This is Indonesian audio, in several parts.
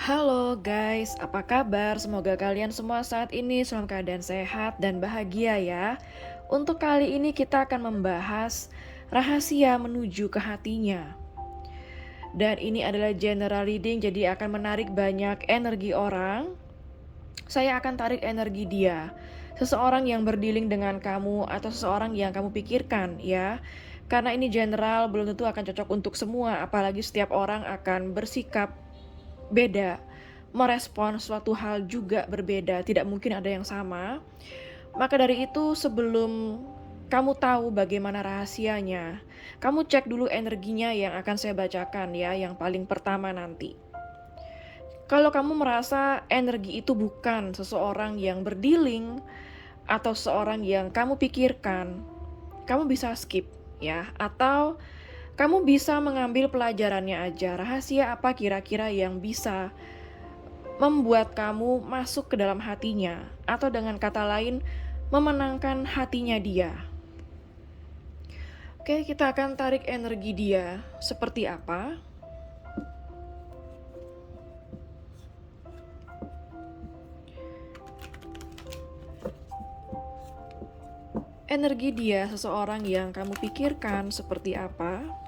Halo guys, apa kabar? Semoga kalian semua saat ini dalam keadaan sehat dan bahagia ya. Untuk kali ini kita akan membahas rahasia menuju ke hatinya. Dan ini adalah general reading, jadi akan menarik banyak energi orang. Saya akan tarik energi dia. Seseorang yang berdealing dengan kamu atau seseorang yang kamu pikirkan ya. Karena ini general, belum tentu akan cocok untuk semua, apalagi setiap orang akan bersikap beda, merespon suatu hal juga berbeda, tidak mungkin ada yang sama. Maka dari itu, sebelum kamu tahu bagaimana rahasianya, kamu cek dulu energinya yang akan saya bacakan ya, yang paling pertama nanti. Kalau kamu merasa energi itu bukan seseorang yang berdealing atau seseorang yang kamu pikirkan, kamu bisa skip ya, atau kamu bisa mengambil pelajarannya aja. Rahasia apa kira-kira yang bisa membuat kamu masuk ke dalam hatinya, atau dengan kata lain, memenangkan hatinya dia. Oke, kita akan tarik energi dia seperti apa. Energi dia seseorang yang kamu pikirkan seperti apa.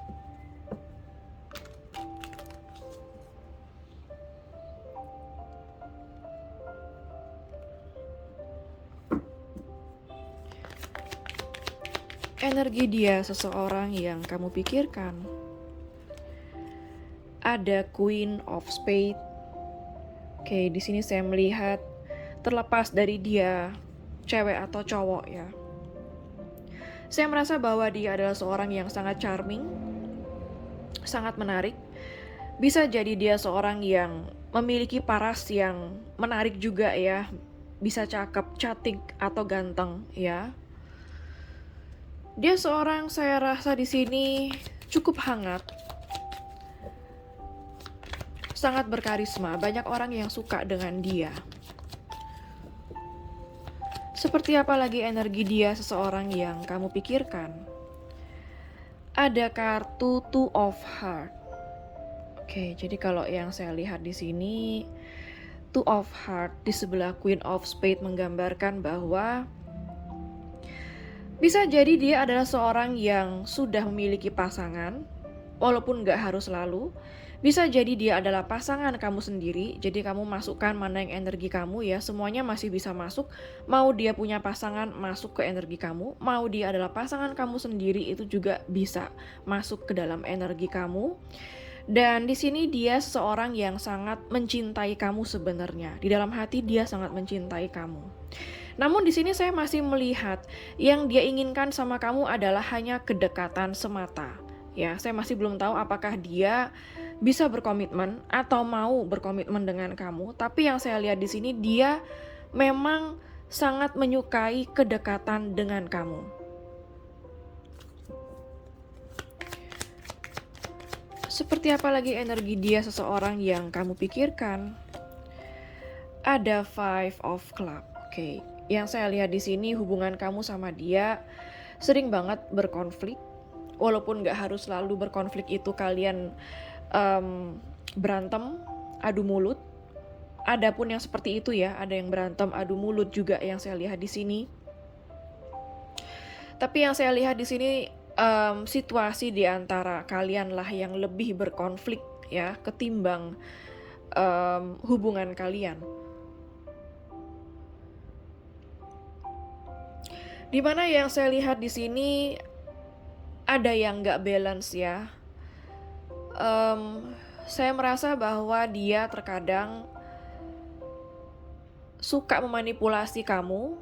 Energi dia seseorang yang kamu pikirkan. Ada Queen of Spades. Oke, di sini saya melihat terlepas dari dia cewek atau cowok ya. Saya merasa bahwa dia adalah seorang yang sangat charming, sangat menarik. Bisa jadi dia seorang yang memiliki paras yang menarik juga ya. Bisa cakep, cantik, atau ganteng ya. Dia seorang, saya rasa di sini cukup hangat, sangat berkarisma, banyak orang yang suka dengan dia. Seperti apa lagi energi dia seseorang yang kamu pikirkan? Ada kartu Two of Heart. Oke, jadi kalau yang saya lihat di sini, Two of Heart di sebelah Queen of Spades menggambarkan bahwa bisa jadi dia adalah seorang yang sudah memiliki pasangan, walaupun gak harus selalu. Bisa jadi dia adalah pasangan kamu sendiri, jadi kamu masukkan mana yang energi kamu ya, semuanya masih bisa masuk. Mau dia punya pasangan, masuk ke energi kamu. Mau dia adalah pasangan kamu sendiri, itu juga bisa masuk ke dalam energi kamu. Dan di sini dia seseorang yang sangat mencintai kamu sebenarnya. Di dalam hati dia sangat mencintai kamu. Namun di sini saya masih melihat yang dia inginkan sama kamu adalah hanya kedekatan semata. Ya, saya masih belum tahu apakah dia bisa berkomitmen atau mau berkomitmen dengan kamu. Tapi yang saya lihat di sini dia memang sangat menyukai kedekatan dengan kamu. Seperti apa lagi energi dia seseorang yang kamu pikirkan? Ada Five of Clubs. Oke, yang saya lihat di sini hubungan kamu sama dia sering banget berkonflik. Walaupun gak harus selalu berkonflik itu kalian berantem, adu mulut. Ada pun yang seperti itu ya, ada yang berantem, adu mulut juga yang saya lihat di sini. Tapi yang saya lihat di sini situasi di antara kalian lah yang lebih berkonflik ya, ketimbang hubungan kalian. Dimana yang saya lihat di sini ada yang gak balance ya. Saya merasa bahwa dia terkadang suka memanipulasi kamu,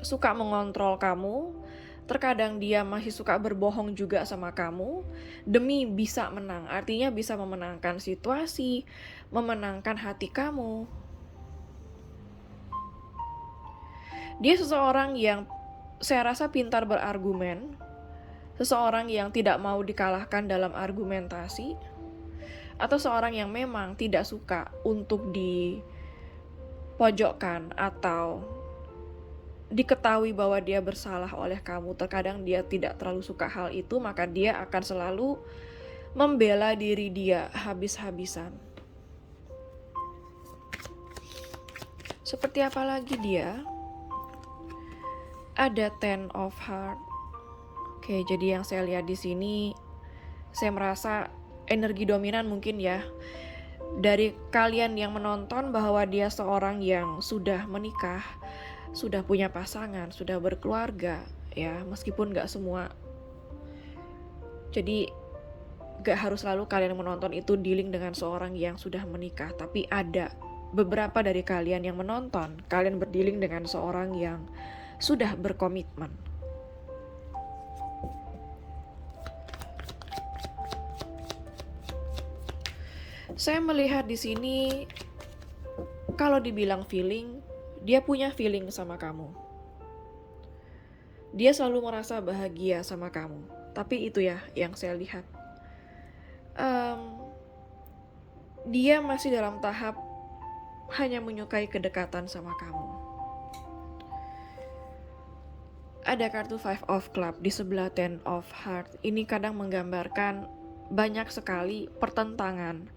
suka mengontrol kamu. Terkadang dia masih suka berbohong juga sama kamu demi bisa menang. Artinya bisa memenangkan situasi, memenangkan hati kamu. Dia seseorang yang saya rasa pintar berargumen, seseorang yang tidak mau dikalahkan dalam argumentasi, atau seorang yang memang tidak suka untuk dipojokkan atau diketahui bahwa dia bersalah oleh kamu. Terkadang dia tidak terlalu suka hal itu, maka dia akan selalu membela diri dia habis-habisan. Seperti apa lagi dia? Ada Ten of Heart. Oke, jadi yang saya lihat di sini, saya merasa energi dominan mungkin ya dari kalian yang menonton bahwa dia seorang yang sudah menikah, sudah punya pasangan, sudah berkeluarga ya, meskipun gak semua. Jadi gak harus selalu kalian yang menonton itu dealing dengan seorang yang sudah menikah, tapi ada beberapa dari kalian yang menonton, kalian berdealing dengan seorang yang sudah berkomitmen. Saya melihat di sini, kalau dibilang feeling, dia punya feeling sama kamu. Dia selalu merasa bahagia sama kamu. Tapi itu ya yang saya lihat. Dia masih dalam tahap hanya menyukai kedekatan sama kamu. Ada kartu Five of Club di sebelah Ten of Heart. Ini kadang menggambarkan banyak sekali pertentangan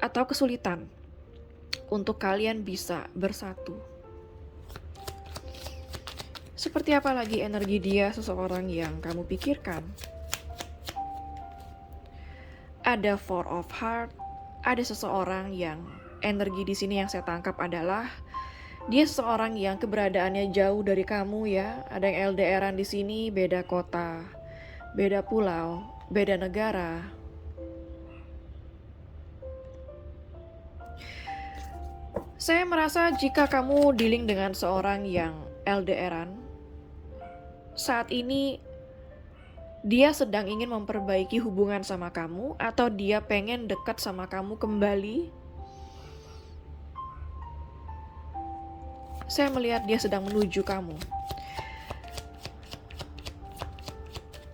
atau kesulitan untuk kalian bisa bersatu. Seperti apa lagi energi dia seseorang yang kamu pikirkan? Ada Four of Heart, ada seseorang yang energi di sini yang saya tangkap adalah dia seseorang yang keberadaannya jauh dari kamu ya. Ada yang LDRan di sini, beda kota, beda pulau, beda negara. Saya merasa jika kamu dealing dengan seorang yang LDRan, saat ini dia sedang ingin memperbaiki hubungan sama kamu atau dia pengen dekat sama kamu kembali. Saya melihat dia sedang menuju kamu.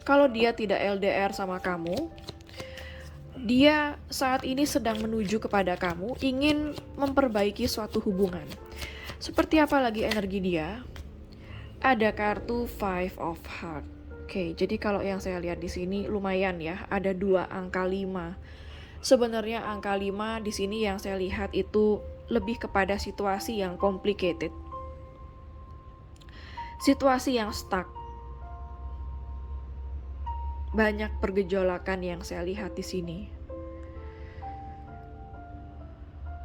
Kalau dia tidak LDR sama kamu, dia saat ini sedang menuju kepada kamu, ingin memperbaiki suatu hubungan. Seperti apa lagi energi dia? Ada kartu Five of Heart. Oke, jadi kalau yang saya lihat di sini lumayan ya, ada 2 angka 5. Sebenarnya angka 5 di sini yang saya lihat itu lebih kepada situasi yang complicated. Situasi yang stuck. Banyak pergejolakan yang saya lihat di sini.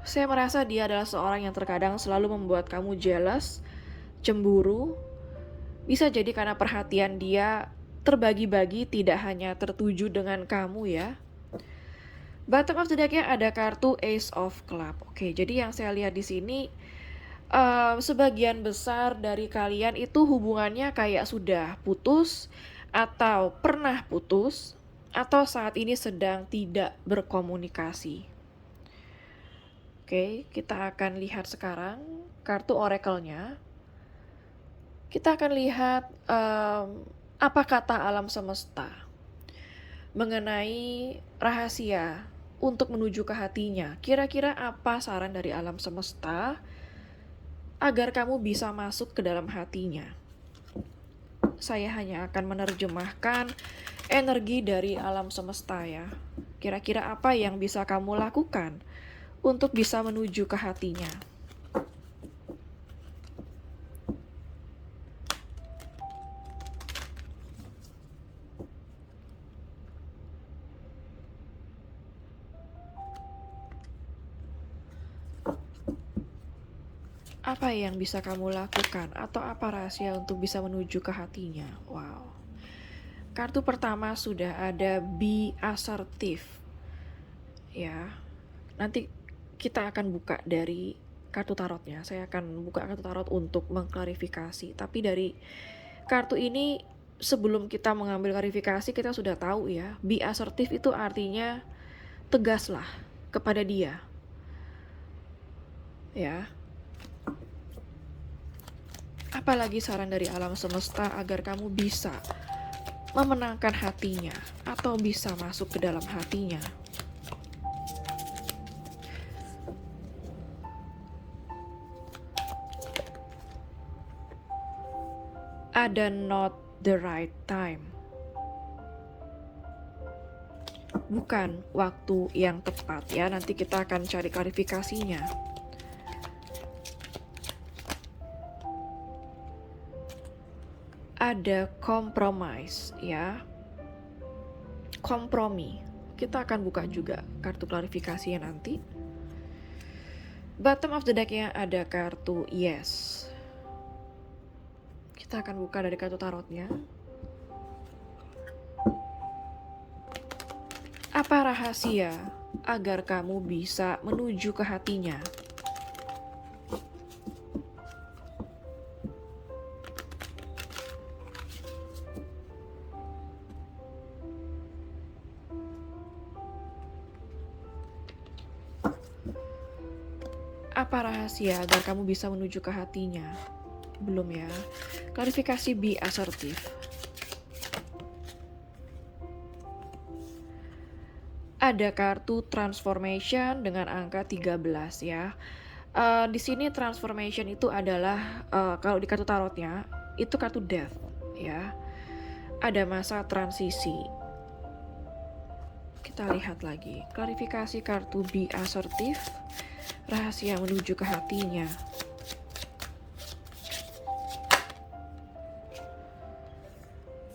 Saya merasa dia adalah seorang yang terkadang selalu membuat kamu jealous, cemburu. Bisa jadi karena perhatian dia terbagi-bagi, tidak hanya tertuju dengan kamu ya. Bottom of the deck-nya ada kartu Ace of Club. Oke, jadi yang saya lihat di sini sebagian besar dari kalian itu hubungannya kayak sudah putus atau pernah putus atau saat ini sedang tidak berkomunikasi. Oke, kita akan lihat sekarang kartu oracle-nya. Kita akan lihat apa kata alam semesta mengenai rahasia untuk menuju ke hatinya. Kira-kira apa saran dari alam semesta agar kamu bisa masuk ke dalam hatinya? Saya hanya akan menerjemahkan energi dari alam semesta ya. Kira-kira apa yang bisa kamu lakukan untuk bisa menuju ke hatinya? Apa yang bisa kamu lakukan atau apa rahasia untuk bisa menuju ke hatinya? Wow. Kartu pertama sudah ada be assertive. Ya. Nanti kita akan buka dari kartu tarotnya. Saya akan buka kartu tarot untuk mengklarifikasi. Tapi dari kartu ini sebelum kita mengambil klarifikasi kita sudah tahu ya. Be assertive itu artinya tegaslah kepada dia. Ya. Apalagi saran dari alam semesta agar kamu bisa memenangkan hatinya atau bisa masuk ke dalam hatinya. Ada not the right time. Bukan waktu yang tepat ya. Nanti kita akan cari klarifikasinya. ada compromise ya. Kompromi. Kita akan buka juga kartu klarifikasinya nanti. Bottom of the deck-nya ada kartu yes. Kita akan buka dari kartu tarotnya. Apa rahasia agar kamu bisa menuju ke hatinya? Apa rahasia agar kamu bisa menuju ke hatinya? Belum ya. Klarifikasi be assertive. Ada kartu transformation dengan angka 13 ya. Di sini transformation itu adalah kalau di kartu tarotnya itu kartu death ya. Ada masa transisi. Kita lihat lagi. Klarifikasi kartu be assertive. Rahasia menuju ke hatinya.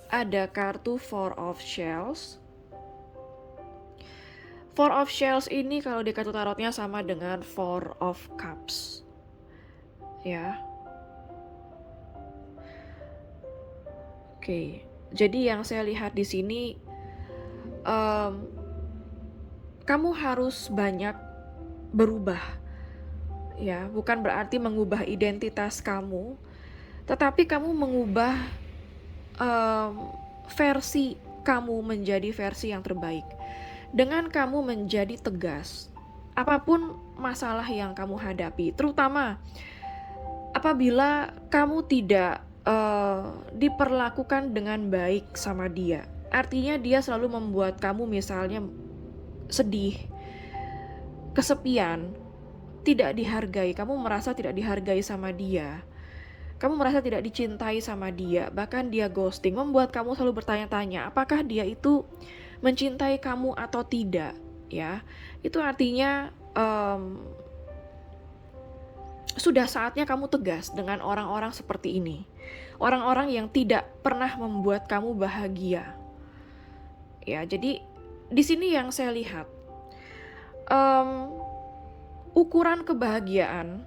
Ada kartu Four of Shells. Four of Shells ini kalau di kartu tarotnya sama dengan Four of Cups. Ya. Oke. Jadi yang saya lihat di sini kamu harus banyak berubah. Ya, bukan berarti mengubah identitas kamu, tetapi kamu mengubah versi kamu menjadi versi yang terbaik. Dengan kamu menjadi tegas, apapun masalah yang kamu hadapi, terutama apabila kamu tidak diperlakukan dengan baik sama dia. Artinya dia selalu membuat kamu misalnya sedih, kesepian, tidak dihargai, kamu merasa tidak dihargai sama dia, kamu merasa tidak dicintai sama dia, bahkan dia ghosting, membuat kamu selalu bertanya-tanya apakah dia itu mencintai kamu atau tidak ya. Itu artinya sudah saatnya kamu tegas dengan orang-orang seperti ini, orang-orang yang tidak pernah membuat kamu bahagia ya. Jadi di sini yang saya lihat ukuran kebahagiaan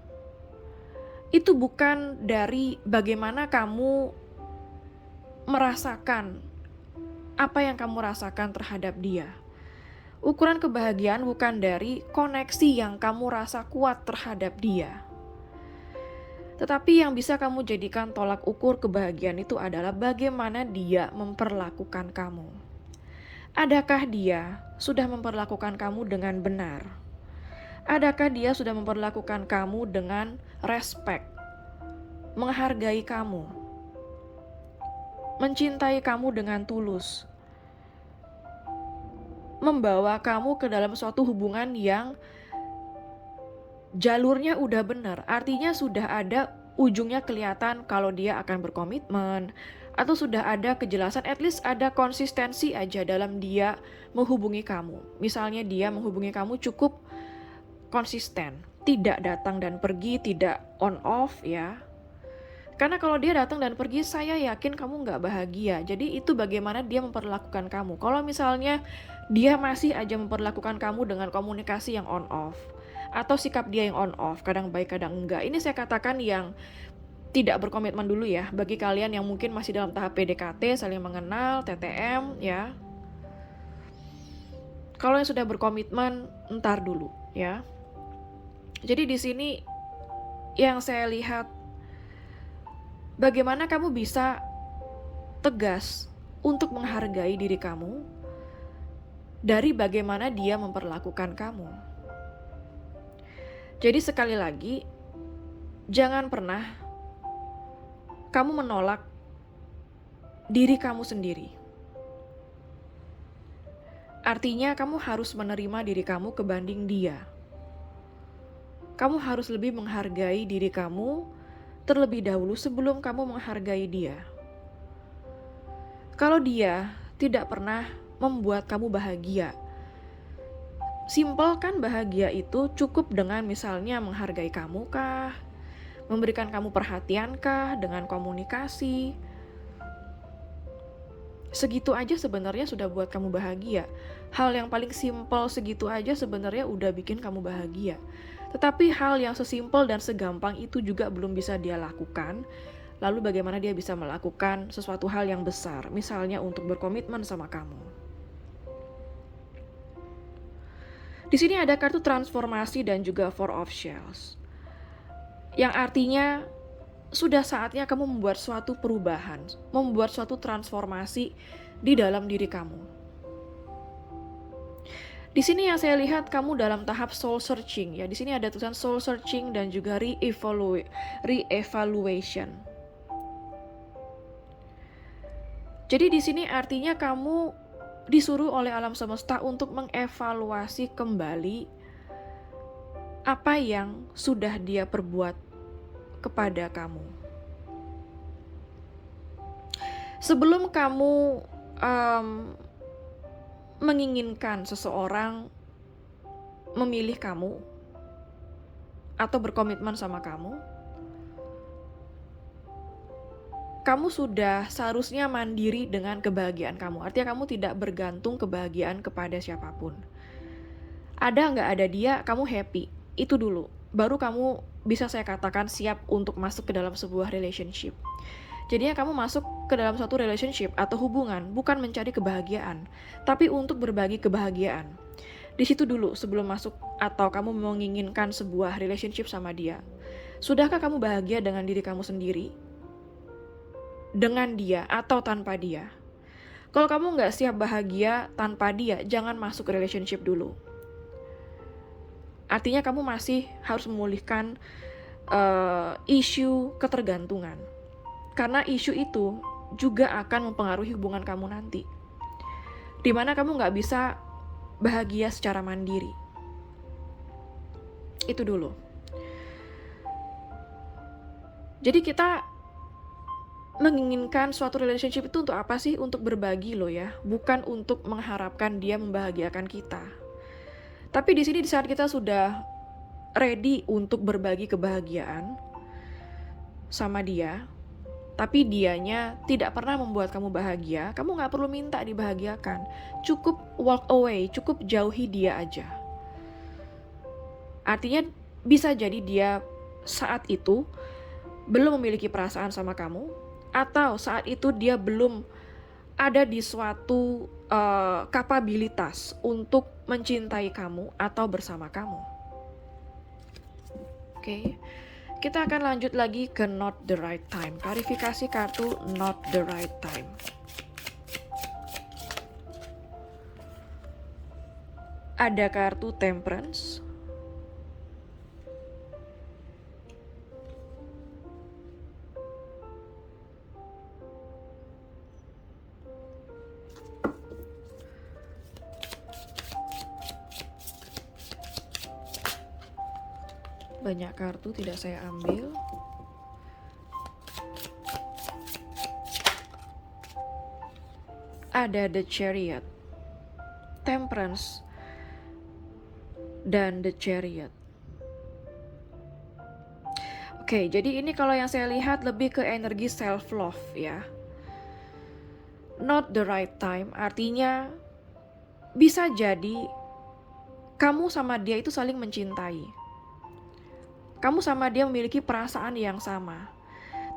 itu bukan dari bagaimana kamu merasakan apa yang kamu rasakan terhadap dia. Ukuran kebahagiaan bukan dari koneksi yang kamu rasa kuat terhadap dia. Tetapi yang bisa kamu jadikan tolak ukur kebahagiaan itu adalah bagaimana dia memperlakukan kamu. Adakah dia sudah memperlakukan kamu dengan benar? Adakah dia sudah memperlakukan kamu dengan respect, menghargai kamu, mencintai kamu dengan tulus, membawa kamu ke dalam suatu hubungan yang jalurnya udah benar, artinya sudah ada ujungnya kelihatan kalau dia akan berkomitmen, atau sudah ada kejelasan, at least ada konsistensi aja dalam dia menghubungi kamu. Misalnya dia menghubungi kamu cukup konsisten, tidak datang dan pergi, tidak on off ya. Karena kalau dia datang dan pergi, saya yakin kamu nggak bahagia. Jadi itu bagaimana dia memperlakukan kamu. Kalau misalnya dia masih aja memperlakukan kamu dengan komunikasi yang on off, atau sikap dia yang on off, kadang baik kadang enggak. Ini saya katakan yang tidak berkomitmen dulu ya. Bagi kalian yang mungkin masih dalam tahap PDKT, saling mengenal, TTM ya. Kalau yang sudah berkomitmen, entar dulu ya. Jadi di sini yang saya lihat bagaimana kamu bisa tegas untuk menghargai diri kamu dari bagaimana dia memperlakukan kamu. Jadi sekali lagi, jangan pernah kamu menolak diri kamu sendiri. Artinya kamu harus menerima diri kamu kebanding dia. Kamu harus lebih menghargai diri kamu terlebih dahulu sebelum kamu menghargai dia. Kalau dia tidak pernah membuat kamu bahagia, simpel kan bahagia itu cukup dengan misalnya menghargai kamu kah, memberikan kamu perhatian kah, dengan komunikasi, Segitu aja sebenarnya sudah buat kamu bahagia. Hal yang paling simpel segitu aja sebenarnya udah bikin kamu bahagia. Tetapi hal yang sesimpel dan segampang itu juga belum bisa dia lakukan. Lalu bagaimana dia bisa melakukan sesuatu hal yang besar, misalnya untuk berkomitmen sama kamu. Di sini ada kartu transformasi dan juga Four of Shells. Yang artinya sudah saatnya kamu membuat suatu perubahan, membuat suatu transformasi di dalam diri kamu. Di sini yang saya lihat kamu dalam tahap soul searching ya. Di sini ada tulisan soul searching dan juga re-evaluation. Jadi di sini artinya kamu disuruh oleh alam semesta untuk mengevaluasi kembali apa yang sudah dia perbuat kepada kamu. Sebelum kamu menginginkan seseorang memilih kamu atau berkomitmen sama kamu sudah seharusnya mandiri dengan kebahagiaan kamu. Artinya kamu tidak bergantung kebahagiaan kepada siapapun. Ada nggak ada dia, kamu happy. Itu dulu. Baru kamu bisa saya katakan siap untuk masuk ke dalam sebuah relationship. Jadinya kamu masuk ke dalam suatu relationship atau hubungan bukan mencari kebahagiaan, tapi untuk berbagi kebahagiaan. Di situ dulu sebelum masuk atau kamu menginginkan sebuah relationship sama dia. Sudahkah kamu bahagia dengan diri kamu sendiri? Dengan dia atau tanpa dia? Kalau kamu nggak siap bahagia tanpa dia, jangan masuk ke relationship dulu. Artinya kamu masih harus memulihkan isu ketergantungan. Karena isu itu juga akan mempengaruhi hubungan kamu nanti. Dimana kamu nggak bisa bahagia secara mandiri. Itu dulu. Jadi kita menginginkan suatu relationship itu untuk apa sih? Untuk berbagi loh ya, bukan untuk mengharapkan dia membahagiakan kita. Tapi di sini di saat kita sudah ready untuk berbagi kebahagiaan sama dia, tapi dianya tidak pernah membuat kamu bahagia, kamu gak perlu minta dibahagiakan. Cukup walk away, cukup jauhi dia aja. Artinya bisa jadi dia saat itu belum memiliki perasaan sama kamu, atau saat itu dia belum ada di suatu kapabilitas untuk mencintai kamu atau bersama kamu. Oke. Kita akan lanjut lagi ke not the right time. Klarifikasi kartu not the right time. Ada kartu Temperance. Banyak kartu tidak saya ambil. Ada The Chariot, Temperance, dan The Chariot. Oke, jadi ini kalau yang saya lihat lebih ke energi self-love ya. Not the right time, artinya bisa jadi kamu sama dia itu saling mencintai. Kamu sama dia memiliki perasaan yang sama.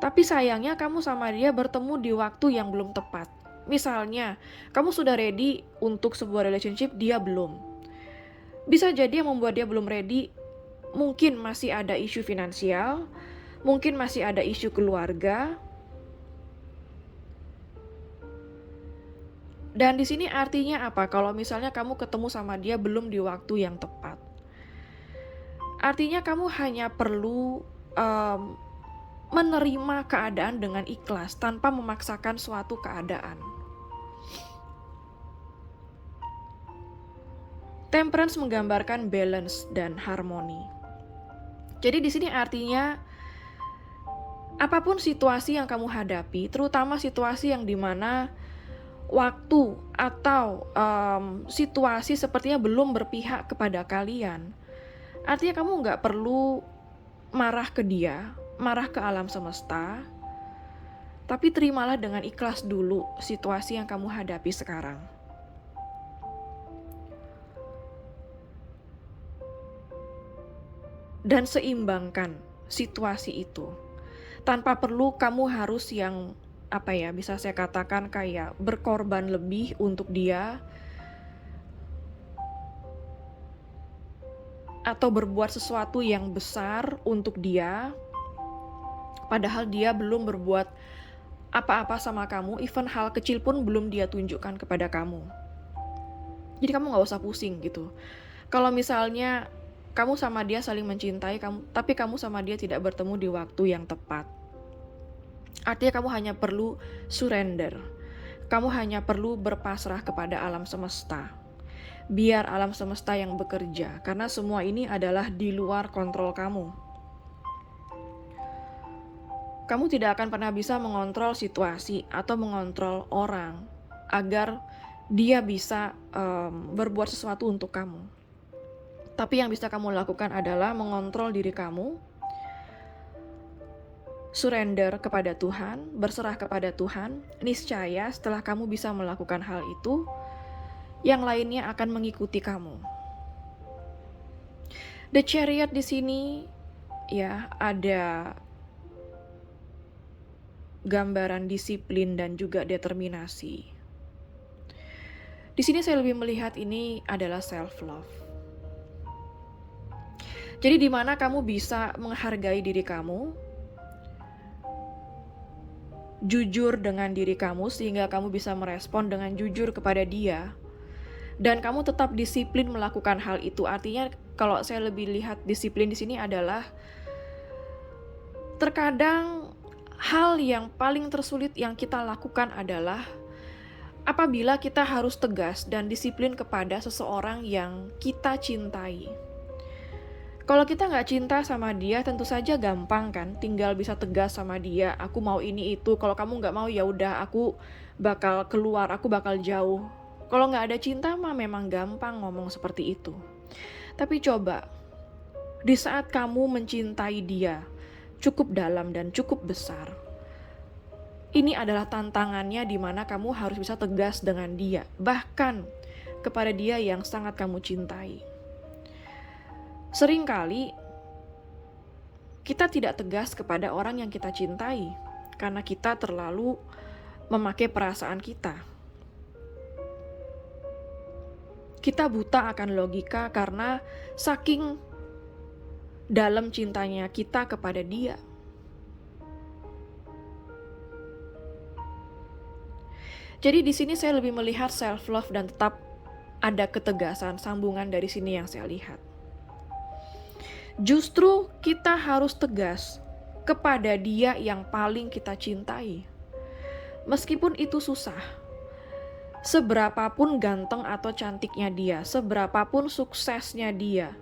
Tapi sayangnya kamu sama dia bertemu di waktu yang belum tepat. Misalnya, kamu sudah ready untuk sebuah relationship, dia belum. Bisa jadi yang membuat dia belum ready, mungkin masih ada isu finansial, mungkin masih ada isu keluarga. Dan di sini artinya apa? Kalau misalnya kamu ketemu sama dia belum di waktu yang tepat. Artinya kamu hanya perlu menerima keadaan dengan ikhlas tanpa memaksakan suatu keadaan. Temperance menggambarkan balance dan harmoni. Jadi di sini artinya apapun situasi yang kamu hadapi, terutama situasi yang dimana waktu atau situasi sepertinya belum berpihak kepada kalian, artinya kamu nggak perlu marah ke dia, marah ke alam semesta, Tapi terimalah dengan ikhlas dulu situasi yang kamu hadapi sekarang. Dan seimbangkan situasi itu. Tanpa perlu kamu harus yang bisa saya katakan kayak berkorban lebih untuk dia, atau berbuat sesuatu yang besar untuk dia, padahal dia belum berbuat apa-apa sama kamu, even hal kecil pun belum dia tunjukkan kepada kamu. Jadi kamu gak usah pusing gitu. Kalau misalnya kamu sama dia saling mencintai, tapi kamu sama dia tidak bertemu di waktu yang tepat, artinya kamu hanya perlu surrender. Kamu hanya perlu berpasrah kepada alam semesta. Biar alam semesta yang bekerja, karena semua ini adalah di luar kontrol kamu. Kamu tidak akan pernah bisa mengontrol situasi atau mengontrol orang agar dia bisa berbuat sesuatu untuk kamu. Tapi yang bisa kamu lakukan adalah mengontrol diri kamu, surrender kepada Tuhan, berserah kepada Tuhan. Niscaya setelah kamu bisa melakukan hal itu, yang lainnya akan mengikuti kamu. The Chariot di sini ya ada gambaran disiplin dan juga determinasi. Di sini saya lebih melihat ini adalah self love. Jadi di mana kamu bisa menghargai diri kamu, jujur dengan diri kamu sehingga kamu bisa merespon dengan jujur kepada dia. Dan kamu tetap disiplin melakukan hal itu. Artinya kalau saya lebih lihat disiplin di sini adalah terkadang hal yang paling tersulit yang kita lakukan adalah apabila kita harus tegas dan disiplin kepada seseorang yang kita cintai. Kalau kita nggak cinta sama dia, tentu saja gampang kan, tinggal bisa tegas sama dia, aku mau ini itu. Kalau kamu nggak mau ya udah, aku bakal keluar, aku bakal jauh. Kalau nggak ada cinta mah memang gampang ngomong seperti itu. Tapi coba, di saat kamu mencintai dia cukup dalam dan cukup besar, ini adalah tantangannya di mana kamu harus bisa tegas dengan dia, bahkan kepada dia yang sangat kamu cintai. Seringkali kita tidak tegas kepada orang yang kita cintai karena kita terlalu memakai perasaan kita. Kita buta akan logika karena saking dalam cintanya kita kepada dia. Jadi di sini saya lebih melihat self love dan tetap ada ketegasan, sambungan dari sini yang saya lihat. Justru kita harus tegas kepada dia yang paling kita cintai. Meskipun itu susah. Seberapapun ganteng atau cantiknya dia, seberapapun suksesnya dia,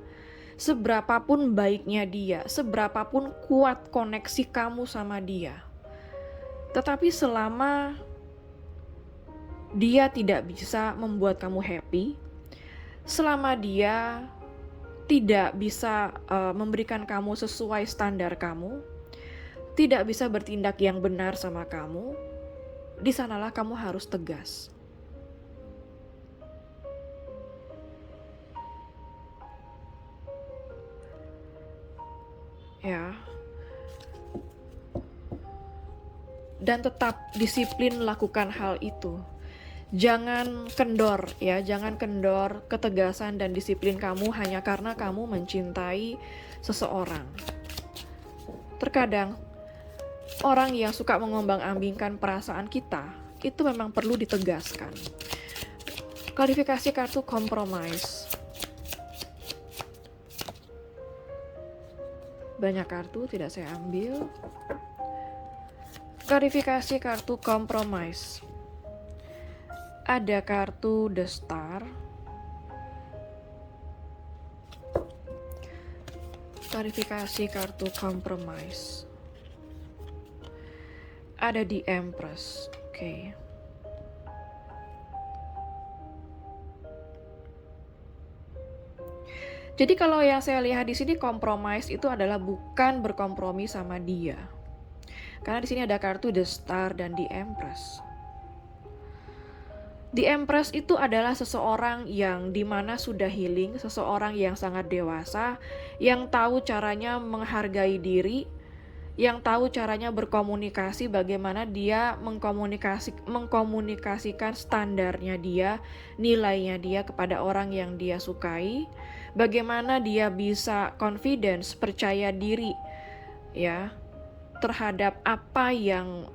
seberapapun baiknya dia, seberapapun kuat koneksi kamu sama dia. Tetapi selama dia tidak bisa membuat kamu happy, selama dia tidak bisa memberikan kamu sesuai standar kamu, tidak bisa bertindak yang benar sama kamu, di sanalah kamu harus tegas. Ya. Dan tetap disiplin melakukan hal itu. Jangan kendor ya, jangan kendor ketegasan dan disiplin kamu hanya karena kamu mencintai seseorang. Terkadang orang yang suka mengombang-ambingkan perasaan kita itu memang perlu ditegaskan. Klarifikasi kartu compromise. Banyak kartu tidak saya ambil. Klarifikasi kartu compromise. Ada kartu The Star. Klarifikasi kartu compromise. Ada di Empress. Oke. Jadi kalau yang saya lihat di sini compromise itu adalah bukan berkompromi sama dia. Karena di sini ada kartu The Star dan The Empress. The Empress itu adalah seseorang yang dimana sudah healing, seseorang yang sangat dewasa, yang tahu caranya menghargai diri, yang tahu caranya berkomunikasi, bagaimana dia mengkomunikasikan standarnya dia, nilainya dia kepada orang yang dia sukai, bagaimana dia bisa confidence, percaya diri ya terhadap apa yang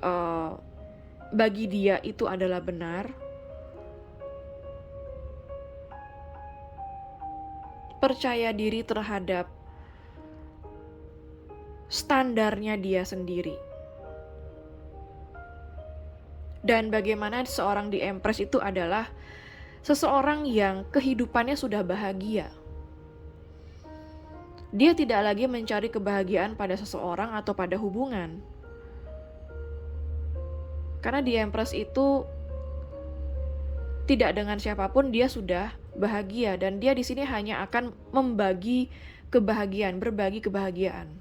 bagi dia itu adalah benar. Percaya diri terhadap standarnya dia sendiri. Dan bagaimana seorang di Empress itu adalah seseorang yang kehidupannya sudah bahagia. Dia tidak lagi mencari kebahagiaan pada seseorang atau pada hubungan. Karena di Empress itu tidak dengan siapapun dia sudah bahagia, dan dia di sini hanya akan membagi kebahagiaan, berbagi kebahagiaan.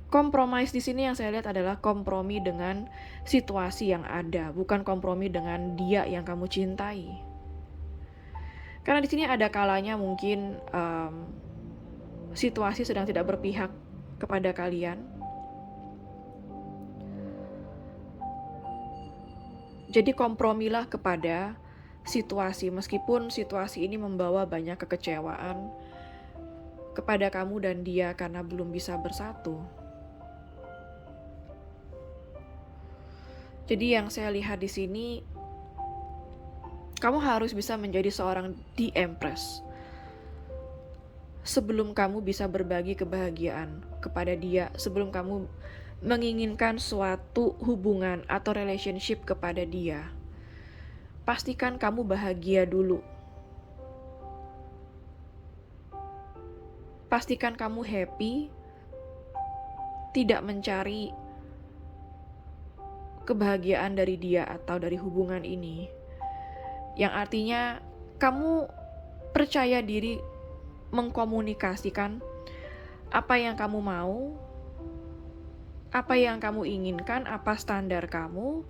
Kompromis di sini yang saya lihat adalah kompromi dengan situasi yang ada, bukan kompromi dengan dia yang kamu cintai. Karena di sini ada kalanya mungkin situasi sedang tidak berpihak kepada kalian. Jadi kompromilah kepada situasi, meskipun situasi ini membawa banyak kekecewaan kepada kamu dan dia karena belum bisa bersatu. Jadi yang saya lihat di sini, kamu harus bisa menjadi seorang The Empress sebelum kamu bisa berbagi kebahagiaan kepada dia, sebelum kamu menginginkan suatu hubungan atau relationship kepada dia. Pastikan kamu bahagia dulu. Pastikan kamu happy, tidak mencari kebahagiaan dari dia atau dari hubungan ini. Yang artinya kamu percaya diri mengkomunikasikan apa yang kamu mau, apa yang kamu inginkan, apa standar kamu,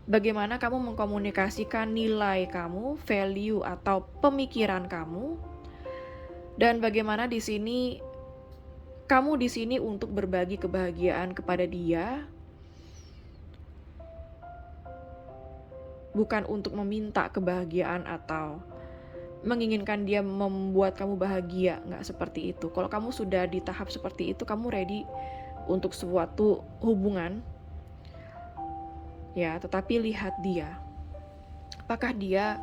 bagaimana kamu mengkomunikasikan nilai kamu, value atau pemikiran kamu, dan bagaimana di sini kamu di sini untuk berbagi kebahagiaan kepada dia, bukan untuk meminta kebahagiaan atau menginginkan dia membuat kamu bahagia, nggak seperti itu. Kalau kamu sudah di tahap seperti itu, kamu ready untuk suatu hubungan, ya, tetapi lihat dia. Apakah dia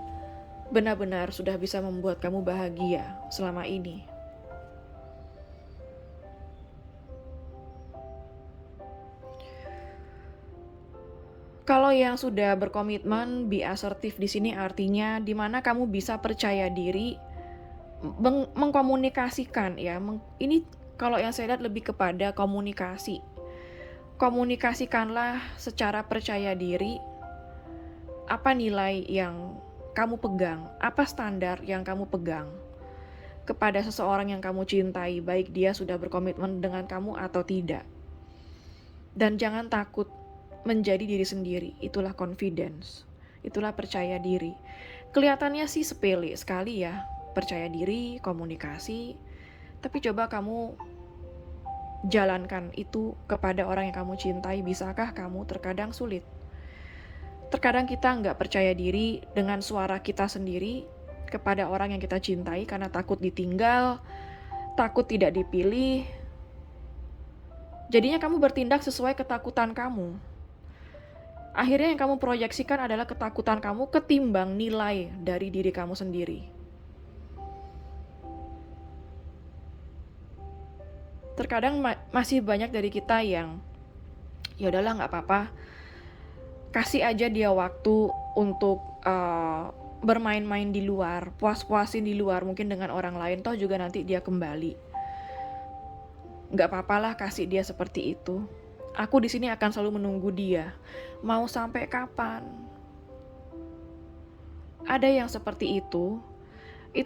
benar-benar sudah bisa membuat kamu bahagia selama ini? Kalau yang sudah berkomitmen, be assertive di sini artinya di mana kamu bisa percaya diri mengkomunikasikan ya. Ini kalau yang saya lihat lebih kepada komunikasi. Komunikasikanlah secara percaya diri apa nilai yang kamu pegang, apa standar yang kamu pegang kepada seseorang yang kamu cintai, baik dia sudah berkomitmen dengan kamu atau tidak. Dan jangan takut menjadi diri sendiri, itulah confidence, itulah percaya diri. Kelihatannya sih sepele sekali ya, percaya diri, komunikasi, tapi coba kamu jalankan itu kepada orang yang kamu cintai. Bisakah kamu? Terkadang sulit. Terkadang kita nggak percaya diri dengan suara kita sendiri kepada orang yang kita cintai karena takut ditinggal, takut tidak dipilih. Jadinya kamu bertindak sesuai ketakutan kamu. Akhirnya yang kamu proyeksikan adalah ketakutan kamu ketimbang nilai dari diri kamu sendiri. Terkadang masih banyak dari kita yang ya udahlah nggak apa-apa, kasih aja dia waktu untuk bermain-main di luar, puas-puasin di luar mungkin dengan orang lain, toh juga nanti dia kembali. Nggak apa-apalah kasih dia seperti itu. Aku di sini akan selalu menunggu dia. Mau sampai kapan? Ada yang seperti itu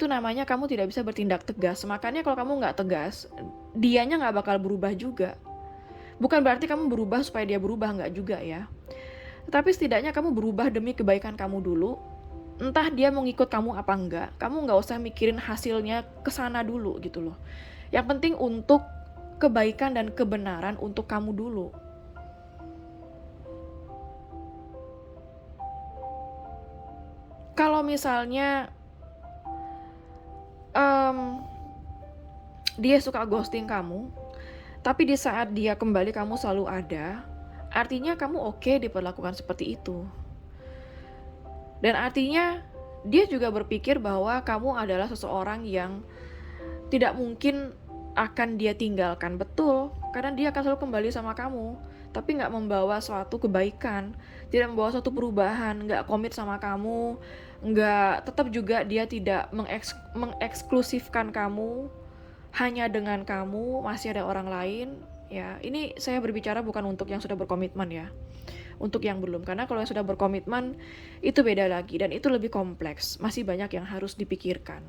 namanya kamu tidak bisa bertindak tegas. Makanya kalau kamu nggak tegas, dianya nggak bakal berubah juga. Bukan berarti kamu berubah supaya dia berubah, nggak juga ya. Tapi setidaknya kamu berubah demi kebaikan kamu dulu. Entah dia mau ngikut kamu apa enggak, kamu nggak usah mikirin hasilnya kesana dulu gitu loh. Yang penting untuk kebaikan dan kebenaran untuk kamu dulu. Kalau misalnya dia suka ghosting kamu, tapi di saat dia kembali kamu selalu ada, artinya kamu oke diperlakukan seperti itu. Dan artinya dia juga berpikir bahwa kamu adalah seseorang yang tidak mungkin akan dia tinggalkan. Betul, karena dia akan selalu kembali sama kamu, tapi nggak membawa suatu kebaikan, tidak membawa suatu perubahan, nggak komit sama kamu, nggak, tetap juga dia tidak mengeksklusifkan kamu hanya dengan kamu, masih ada orang lain. Ya, ini saya berbicara bukan untuk yang sudah berkomitmen ya, untuk yang belum, karena kalau yang sudah berkomitmen itu beda lagi dan itu lebih kompleks, masih banyak yang harus dipikirkan,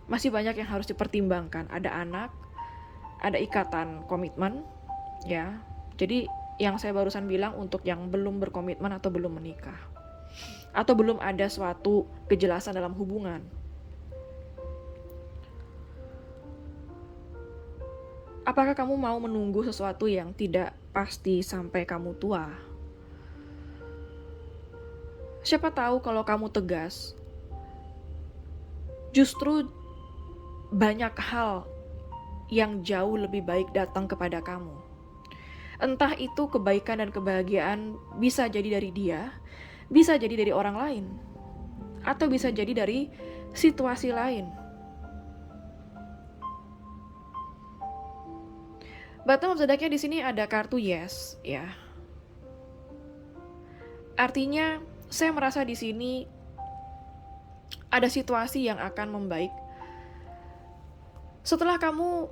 masih banyak yang harus dipertimbangkan, ada anak, ada ikatan komitmen ya. Jadi yang saya barusan bilang untuk yang belum berkomitmen atau belum menikah atau belum ada suatu kejelasan dalam hubungan. Apakah kamu mau menunggu sesuatu yang tidak pasti sampai kamu tua? Siapa tahu kalau kamu tegas, justru banyak hal yang jauh lebih baik datang kepada kamu. Entah itu kebaikan dan kebahagiaan bisa jadi dari dia, bisa jadi dari orang lain, atau bisa jadi dari situasi lain. Bottom of the deck-nya di sini ada kartu yes, ya. Artinya saya merasa di sini ada situasi yang akan membaik setelah kamu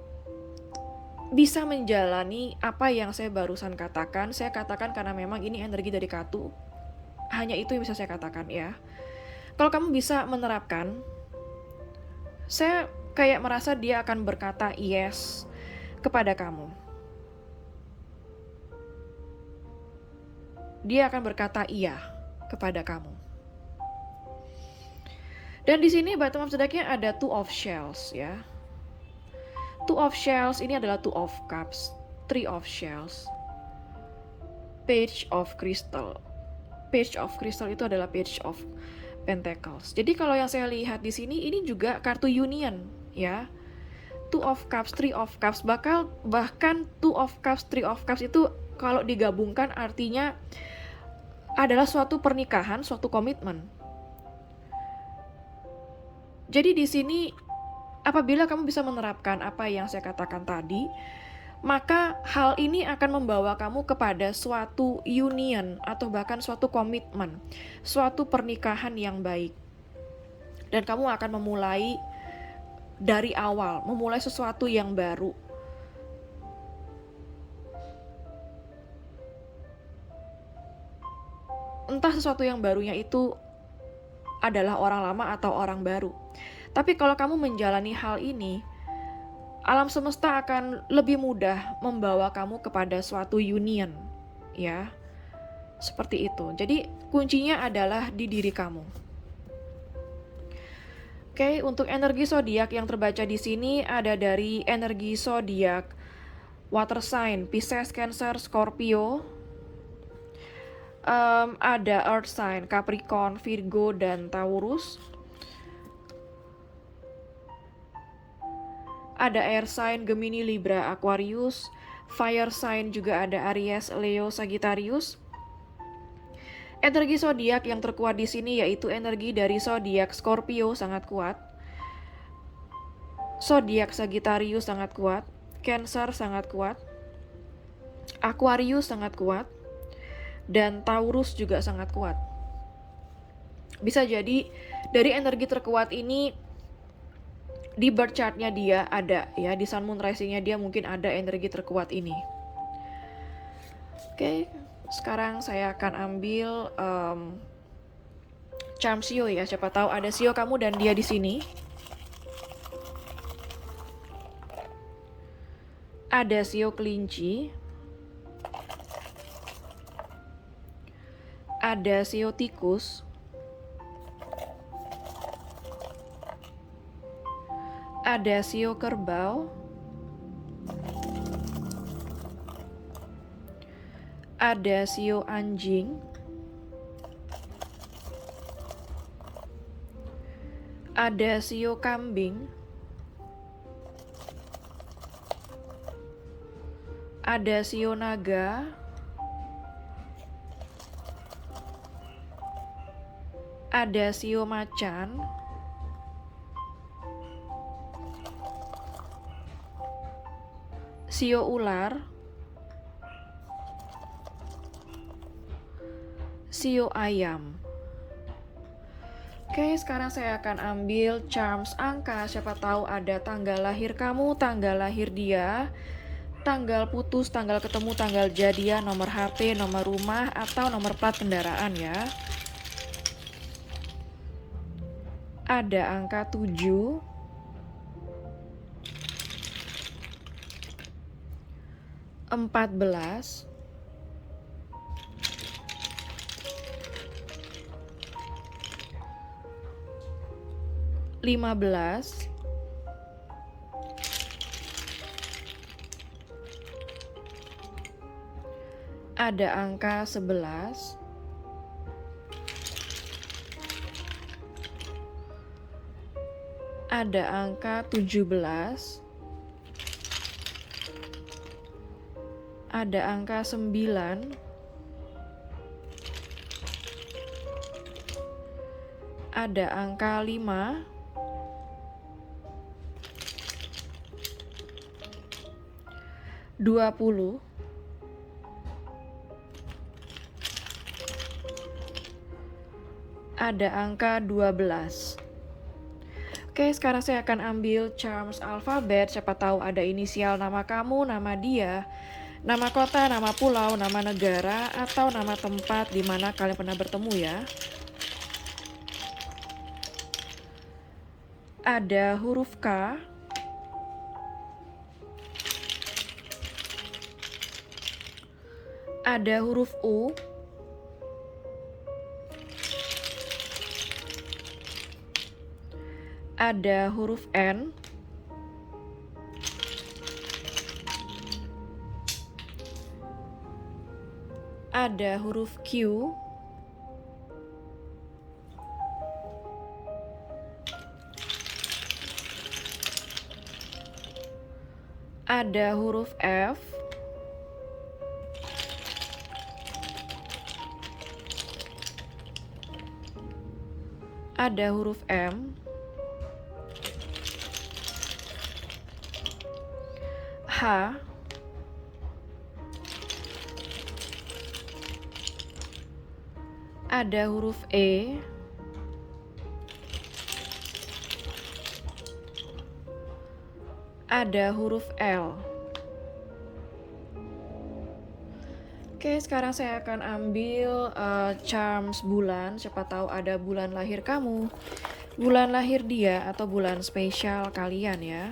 bisa menjalani apa yang saya barusan katakan. Saya katakan karena memang ini energi dari kartu. Hanya itu yang bisa saya katakan ya. Kalau kamu bisa menerapkan, saya kayak merasa dia akan berkata yes kepada kamu. Dia akan berkata iya kepada kamu. Dan di sini bottom of the deck-nya ada Two of Shells ya. Two of Shells ini adalah Two of Cups, Three of Shells, Page of Crystal. Page of Crystal itu adalah Page of Pentacles. Jadi kalau yang saya lihat di sini ini juga kartu union ya. Two of Cups, Three of Cups, bahkan Two of Cups, Three of Cups itu kalau digabungkan artinya adalah suatu pernikahan, suatu komitmen. Jadi di sini apabila kamu bisa menerapkan apa yang saya katakan tadi, maka hal ini akan membawa kamu kepada suatu union atau bahkan suatu komitmen, suatu pernikahan yang baik. Dan kamu akan memulai dari awal, memulai sesuatu yang baru. Entah sesuatu yang barunya itu adalah orang lama atau orang baru. Tapi kalau kamu menjalani hal ini, alam semesta akan lebih mudah membawa kamu kepada suatu union, ya. Seperti itu. Jadi kuncinya adalah di diri kamu. Oke, untuk energi zodiak yang terbaca di sini ada dari energi zodiak water sign, Pisces, Cancer, Scorpio. Ada earth sign, Capricorn, Virgo, dan Taurus. Ada air sign, Gemini, Libra, Aquarius. Fire sign juga ada Aries, Leo, Sagittarius. Energi zodiak yang terkuat di sini yaitu energi dari zodiak Scorpio sangat kuat. Zodiak Sagittarius sangat kuat. Cancer sangat kuat. Aquarius sangat kuat. Dan Taurus juga sangat kuat. Bisa jadi dari energi terkuat ini di birth chart-nya dia ada ya, di sun moon rising-nya dia mungkin ada energi terkuat ini. Oke, sekarang saya akan ambil charm Sio ya, siapa tahu ada Sio kamu dan dia di sini. Ada Sio kelinci. Ada sio tikus, ada sio kerbau, ada sio anjing, ada sio kambing, ada sio naga, ada sio macan, sio ular, sio ayam. Oke, sekarang saya akan ambil charms angka. Siapa tahu ada tanggal lahir kamu, tanggal lahir dia, tanggal putus, tanggal ketemu, tanggal jadian, nomor HP, nomor rumah, atau nomor plat kendaraan ya. Ada angka 7, 14, 15, 11, ada angka 17, ada angka 9, ada angka 5, (20), ada angka 12. Oke, sekarang saya akan ambil charms alfabet. Siapa tahu ada inisial nama kamu, nama dia, nama kota, nama pulau, nama negara, atau nama tempat di mana kalian pernah bertemu ya. Ada huruf K, ada huruf U, ada huruf N, ada huruf Q, ada huruf F, ada huruf M, H, ada huruf E, ada huruf L. Oke, sekarang saya akan ambil charms bulan. Siapa tahu ada bulan lahir kamu, bulan lahir dia, atau bulan spesial kalian ya.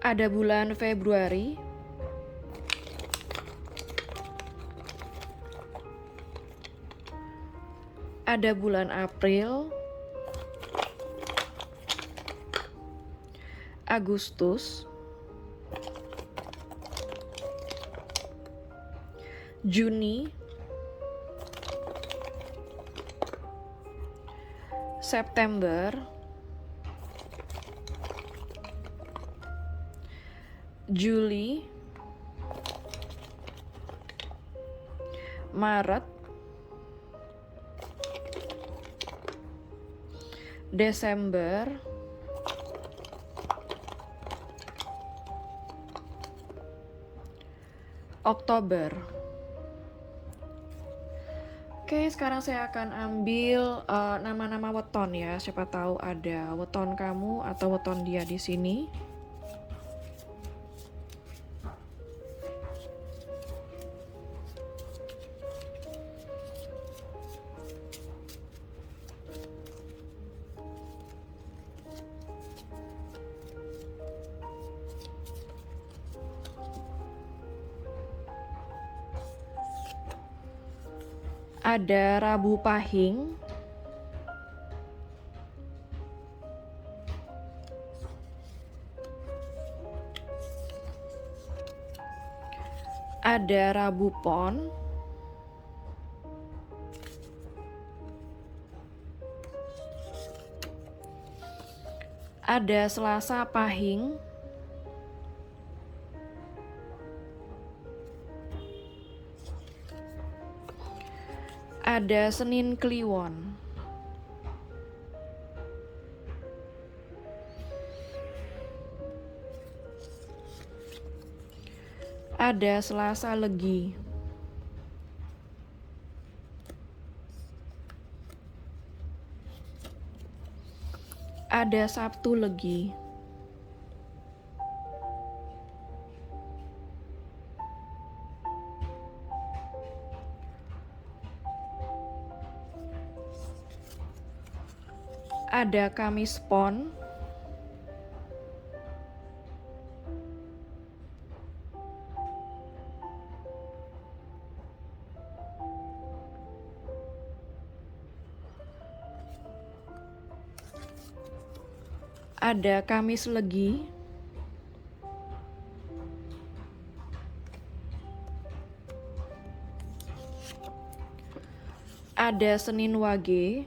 Ada bulan Februari, ada bulan April, Agustus, Juni, September, Juli, Maret, Desember, Oktober. Oke, sekarang saya akan ambil nama-nama weton ya. Siapa tahu ada weton kamu atau weton dia di sini. Ada Rabu Pahing, ada Rabu Pon, ada Selasa Pahing, ada Senin Kliwon, ada Selasa Legi, ada Sabtu Legi, ada Kamis Pon, ada Kamis Legi, ada Senin Wage,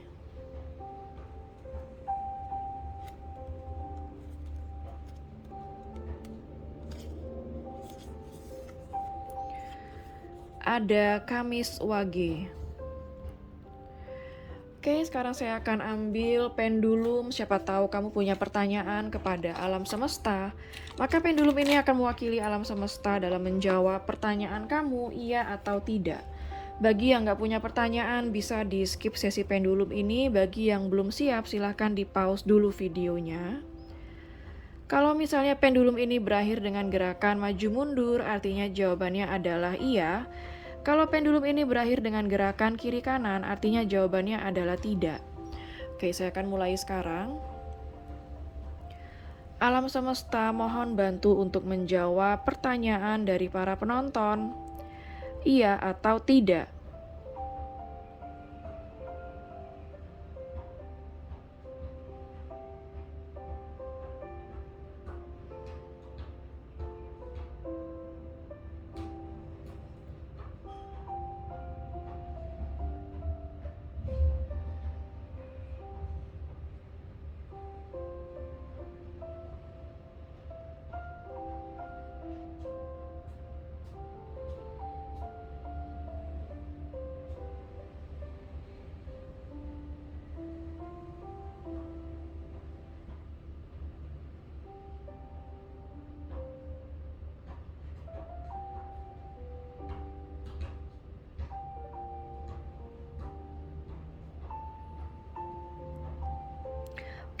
ada Kamis Wage. Oke, sekarang saya akan ambil pendulum. Siapa tahu kamu punya pertanyaan kepada alam semesta. Maka pendulum ini akan mewakili alam semesta dalam menjawab pertanyaan kamu, iya atau tidak. Bagi yang nggak punya pertanyaan, bisa di skip sesi pendulum ini. Bagi yang belum siap, silahkan di pause dulu videonya. Kalau misalnya pendulum ini berakhir dengan gerakan maju mundur, artinya jawabannya adalah iya. Kalau pendulum ini berakhir dengan gerakan kiri kanan, artinya jawabannya adalah tidak. Oke, saya akan mulai sekarang. Alam semesta mohon bantu untuk menjawab pertanyaan dari para penonton. Iya atau tidak?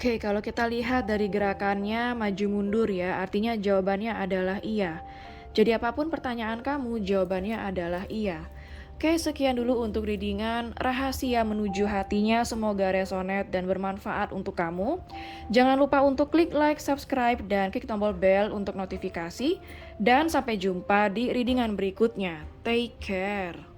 Oke, kalau kita lihat dari gerakannya maju mundur ya, artinya jawabannya adalah iya. Jadi apapun pertanyaan kamu, jawabannya adalah iya. Oke, sekian dulu untuk readingan Rahasia Menuju Hatinya. Semoga resonate dan bermanfaat untuk kamu. Jangan lupa untuk klik like, subscribe, dan klik tombol bell untuk notifikasi. Dan sampai jumpa di readingan berikutnya. Take care.